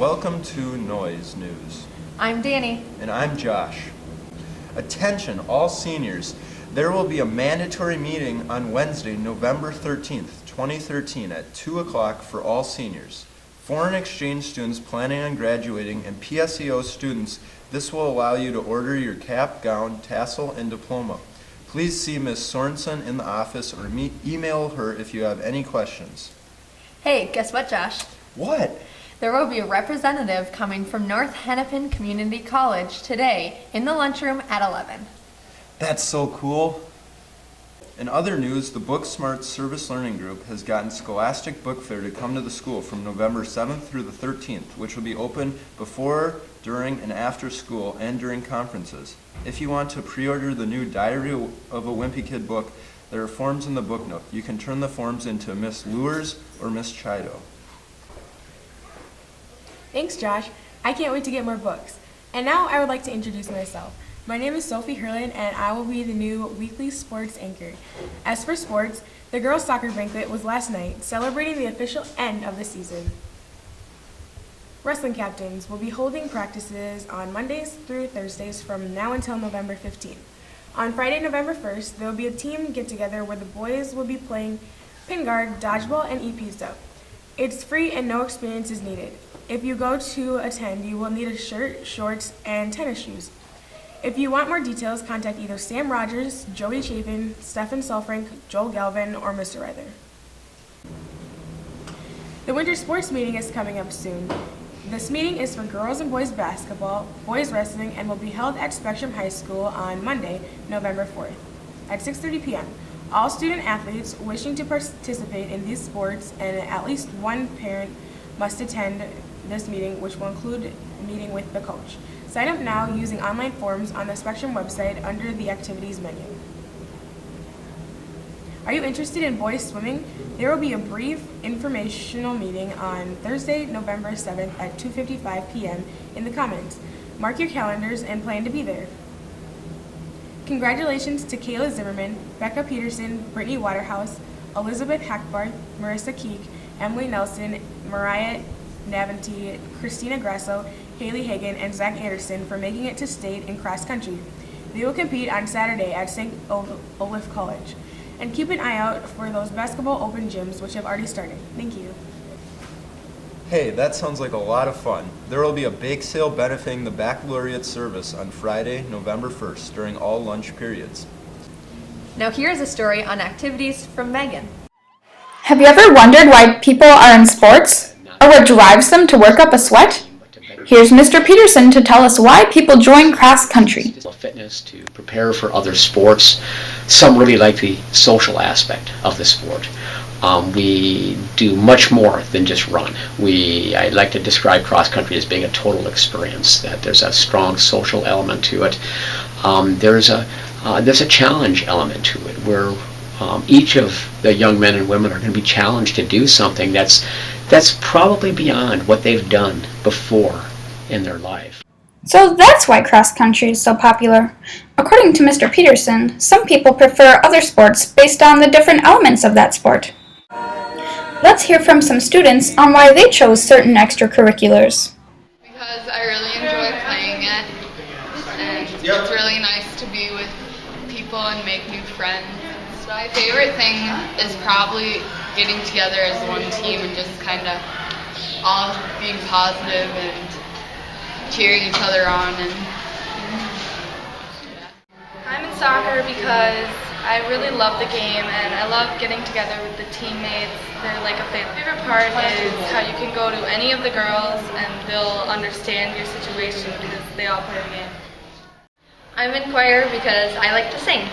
Welcome to Noise News. I'm Dani. And I'm Josh. Attention, all seniors. There will be a mandatory meeting on Wednesday, November 13th, 2013 at 2 o'clock for all seniors. Foreign exchange students planning on graduating and PSEO students, this will allow you to order your cap, gown, tassel, and diploma. Please see Ms. Sorensen in the office or email her if you have any questions. Hey, guess what, Josh? What? There will be a representative coming from North Hennepin Community College today in the lunchroom at 11. That's so cool. In other news, the Book Smart Service Learning Group has gotten Scholastic Book Fair to come to the school from November 7th through the 13th, which will be open before, during, and after school and during conferences. If you want to pre-order the new Diary of a Wimpy Kid book, there are forms in the book nook. You can turn the forms into Miss Lures or Miss Chido. Thanks, Josh. I can't wait to get more books. And now I would like to introduce myself. My name is Sophie and I will be the new weekly sports anchor. As for sports, the girls' soccer banquet was last night, celebrating the official end of the season. Wrestling captains will be holding practices on Mondays through Thursdays from now until November 15th. On Friday, November 1st, there will be a team get-together where the boys will be playing pin guard, dodgeball, and e-pizza. It's free and no experience is needed. If you go to attend, you will need a shirt, shorts, and tennis shoes. If you want more details, contact either Sam Rogers, Joey Chapin, Stefan Sulfrank, Joel Galvin, or Mr. Reither. The winter sports meeting is coming up soon. This meeting is for girls and boys basketball, boys wrestling, and will be held at Spectrum High School on Monday, November 4th at 6:30 p.m. All student athletes wishing to participate in these sports and at least one parent must attend this meeting, which will include a meeting with the coach. Sign up now using online forms on the Spectrum website under the activities menu. Are you interested in boys swimming? There will be a brief informational meeting on Thursday, November 7th at 2:55 p.m. in the comments. Mark your calendars and plan to be there. Congratulations to Kayla Zimmerman, Becca Peterson, Brittany Waterhouse, Elizabeth Hackbarth, Marissa Keek, Emily Nelson, Mariah Navanti, Christina Grasso, Haley Hagan, and Zach Anderson for making it to state in cross country. They will compete on Saturday at St. Olaf College. And keep an eye out for those basketball open gyms, which have already started. Thank you. Hey, that sounds like a lot of fun. There will be a bake sale benefiting the baccalaureate service on Friday, November 1st during all lunch periods. Now here's a story on activities from Megan. Have you ever wondered why people are in sports? Or what drives them to work up a sweat? Here's Mr. Peterson to tell us why people join cross country. Fitness to prepare for other sports. Some really like the social aspect of the sport. We do much more than just run. I like to describe cross country as being a total experience, that there's a strong social element to it. There's a challenge element to it, where each of the young men and women are going to be challenged to do something that's probably beyond what they've done before in their life. So that's why cross country is so popular. According to Mr. Peterson, some people prefer other sports based on the different elements of that sport. Let's hear from some students on why they chose certain extracurriculars. Because I really enjoy playing it, and it's really nice to be with people and make new friends. So my favorite thing is probably getting together as one team and just kind of all being positive and cheering each other on. I'm in soccer because I really love the game and I love getting together with the teammates. They're like a favorite part is how you can go to any of the girls and they'll understand your situation because they all play the game. I'm in choir because I like to sing.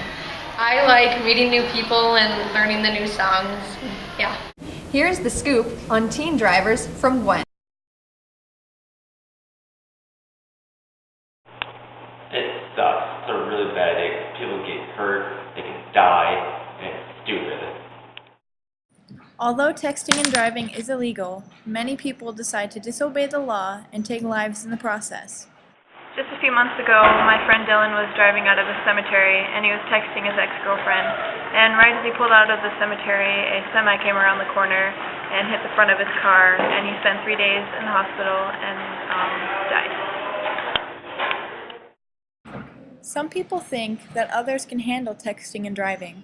I like meeting new people and learning the new songs. Yeah. Here's the scoop on teen drivers from Gwen. It sucks. It's a really bad day. People get hurt, they can die, and it's stupid. Although texting and driving is illegal, many people decide to disobey the law and take lives in the process. Just a few months ago, my friend Dylan was driving out of a cemetery and he was texting his ex-girlfriend. And right as he pulled out of the cemetery, a semi came around the corner and hit the front of his car, and he spent 3 days in the hospital and died. Some people think that others can handle texting and driving.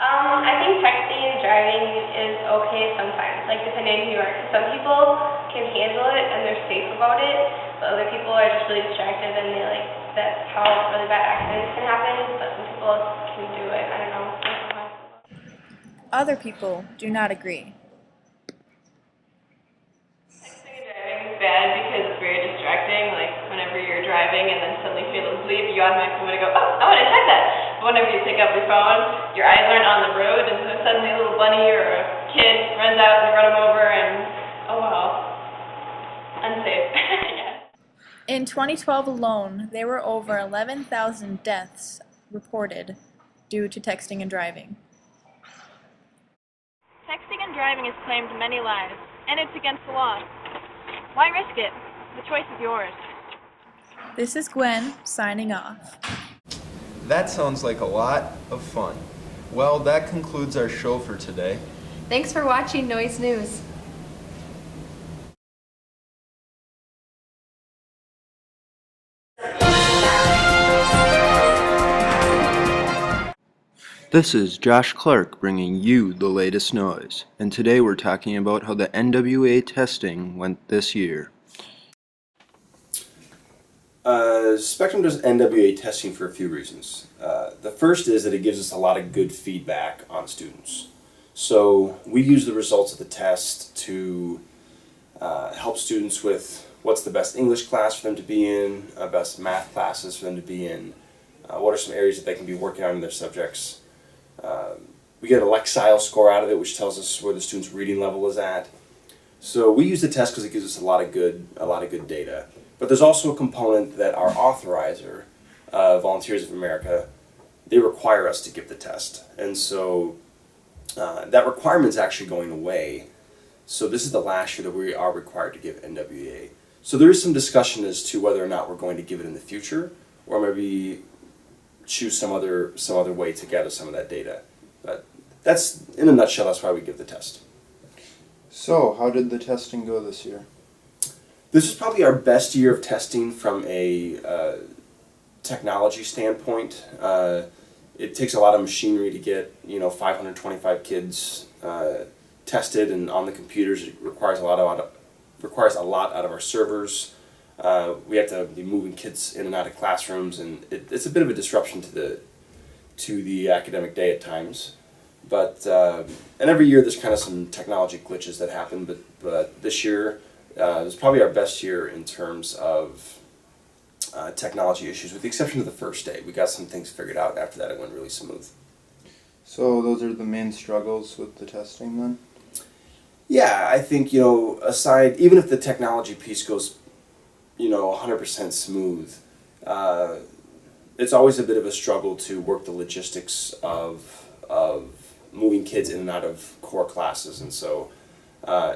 I think texting and driving is okay sometimes, like depending on who you are. Some people can handle it and they're safe about it, but other people are just really distracted and that's how really bad accidents can happen, but some people can do it. I don't know. Other people do not agree. Texting and driving is bad because it's very distracting, like whenever you're driving and then suddenly feel asleep, you automatically want to go, oh, I want to check that. But whenever you pick up your phone, your eyes aren't on the road, and so suddenly a little bunny or a kid runs out and you run them over, and oh well, unsafe. Yeah. In 2012 alone, there were over 11,000 deaths reported due to texting and driving. Texting and driving has claimed many lives, and it's against the law. Why risk it? The choice is yours. This is Gwen, signing off. That sounds like a lot of fun. Well, that concludes our show for today. Thanks for watching Noise News. This is Josh Clark bringing you the latest noise, and today we're talking about how the NWEA testing went this year. Spectrum does NWEA testing for a few reasons. The first is that it gives us a lot of good feedback on students. So we use the results of the test to help students with what's the best English class for them to be in, best math classes for them to be in, what are some areas that they can be working on in their subjects. We get a Lexile score out of it, which tells us where the student's reading level is at. So we use the test because it gives us a lot of good data. But there's also a component that our authorizer, Volunteers of America, they require us to give the test. And so that requirement's actually going away. So this is the last year that we are required to give NWEA. So there is some discussion as to whether or not we're going to give it in the future, or maybe choose some other way to gather some of that data. But that's, in a nutshell, that's why we give the test. So, how did the testing go this year? This is probably our best year of testing from a technology standpoint. It takes a lot of machinery to get 525 kids tested and on the computers. It requires a lot out of our servers. We have to be moving kids in and out of classrooms, and it's a bit of a disruption to the academic day at times. But and every year there's kind of some technology glitches that happen. But this year it was probably our best year in terms of technology issues, with the exception of the first day. We got some things figured out. After that, it went really smooth. So those are the main struggles with the testing then? Yeah, I think aside, even if the technology piece goes 100% smooth, it's always a bit of a struggle to work the logistics of moving kids in and out of core classes, and so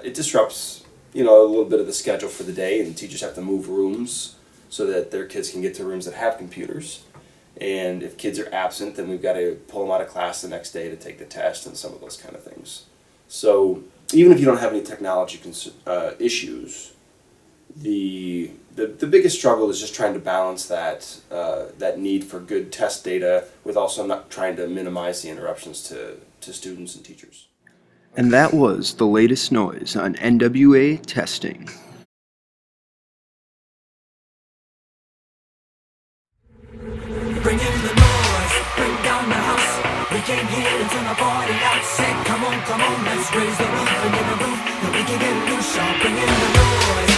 it disrupts a little bit of the schedule for the day, and teachers have to move rooms so that their kids can get to rooms that have computers. And if kids are absent, then we've got to pull them out of class the next day to take the test and some of those kind of things. So even if you don't have any technology issues, the biggest struggle is just trying to balance that need for good test data with also not trying to minimize the interruptions to students and teachers. And that was the latest noise on NWEA testing. Bring in the noise, bring down the house. We came here to turn the party out. Say, come on, let's raise the roof. And in the roof, that we can get loose. Y'all bring in the noise.